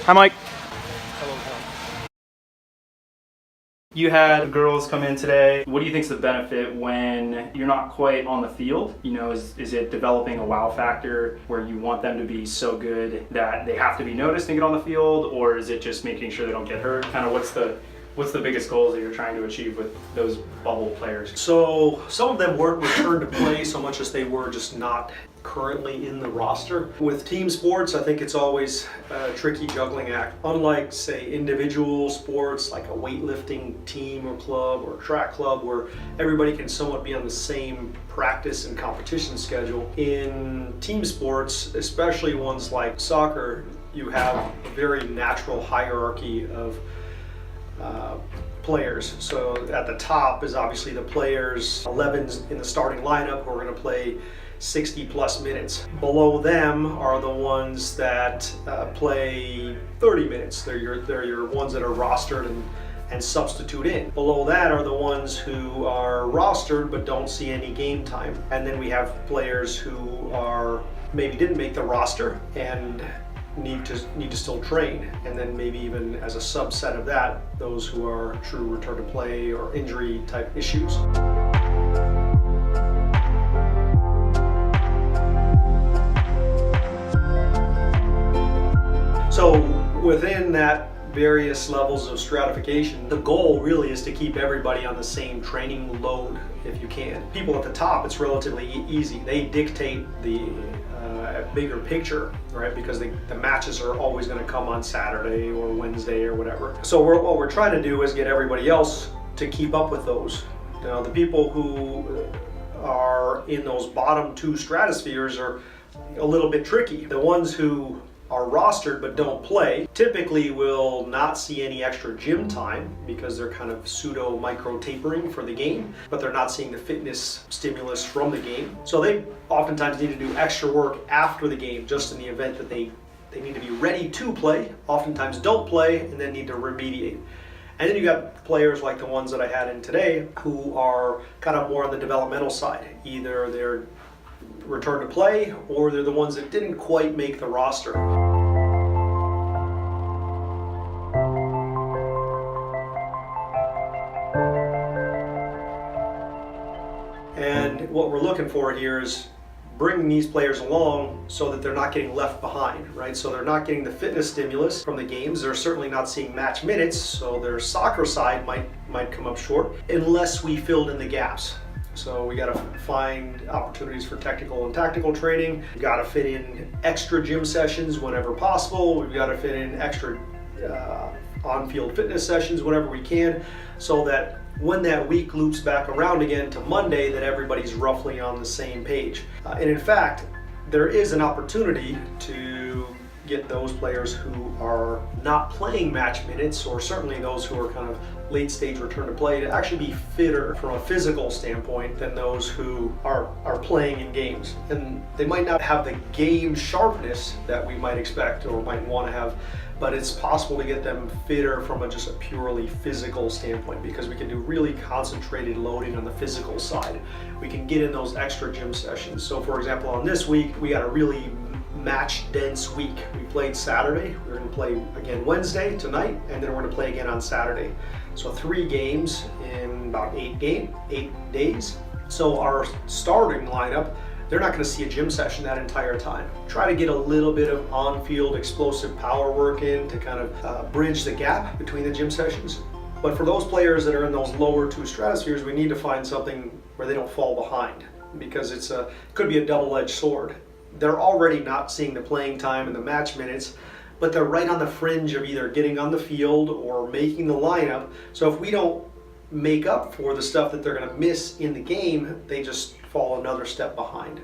Hi, Mike. Hello, Tom. You had girls come in today. What do you think is the benefit when you're not quite on the field? You know, is it developing a wow factor where you want them to be so good that they have to be noticed and get on the field, or is it just making sure they don't get hurt? Kind of what's the biggest goals that you're trying to achieve with those bubble players? So some of them weren't returned to play so much as they were just not currently in the roster. With team sports, I think it's always a tricky juggling act. Unlike, say, individual sports like a weightlifting team or club or track club where everybody can somewhat be on the same practice and competition schedule, in team sports, especially ones like soccer, you have a very natural hierarchy of players. So at the top is obviously the players 11s in the starting lineup who are going to play 60 plus minutes. Below them are the ones that play 30 minutes. They're your ones that are rostered and substitute in. Below that are the ones who are rostered but don't see any game time. And then we have players who are maybe didn't make the roster and need to still train, and then maybe even as a subset of that, those who are true return to play or injury type issues. So within that various levels of stratification, the goal really is to keep everybody on the same training load if you can. People at the top, it's relatively easy. They dictate the bigger picture, right? Because the matches are always going to come on Saturday or Wednesday or whatever. So what we're trying to do is get everybody else to keep up with those. Now, the people who are in those bottom two stratospheres are a little bit tricky. The ones who are rostered but don't play typically will not see any extra gym time because they're kind of pseudo micro tapering for the game, but they're not seeing the fitness stimulus from the game. So they oftentimes need to do extra work after the game just in the event that they need to be ready to play, oftentimes don't play, and then need to remediate. And then you got players like the ones that I had in today who are kind of more on the developmental side. Either they're return to play or they're the ones that didn't quite make the roster. And what we're looking for here is bringing these players along so that they're not getting left behind, right? So they're not getting the fitness stimulus from the games. They're certainly not seeing match minutes, so their soccer side might come up short unless we filled in the gaps. So we got to find opportunities for technical and tactical training. We've got to fit in extra gym sessions whenever possible. We've got to fit in extra on-field fitness sessions whenever we can, so that when that week loops back around again to Monday, that everybody's roughly on the same page. And in fact, there is an opportunity to get those players who are not playing match minutes, or certainly those who are kind of late stage return to play, to actually be fitter from a physical standpoint than those who are playing in games. And they might not have the game sharpness that we might expect or might want to have, but it's possible to get them fitter from just a purely physical standpoint, because we can do really concentrated loading on the physical side. We can get in those extra gym sessions. So for example, on this week, we got a really match dense week. We played Saturday, we're going to play again Wednesday tonight, and then we're going to play again on Saturday. So 3 games in about 8 days. So our starting lineup, they're not going to see a gym session that entire time. Try to get a little bit of on-field explosive power work in to kind of bridge the gap between the gym sessions. But for those players that are in those lower two stratospheres, we need to find something where they don't fall behind, because it could be a double-edged sword. They're already not seeing the playing time and the match minutes, but they're right on the fringe of either getting on the field or making the lineup. So if we don't make up for the stuff that they're going to miss in the game, they just fall another step behind.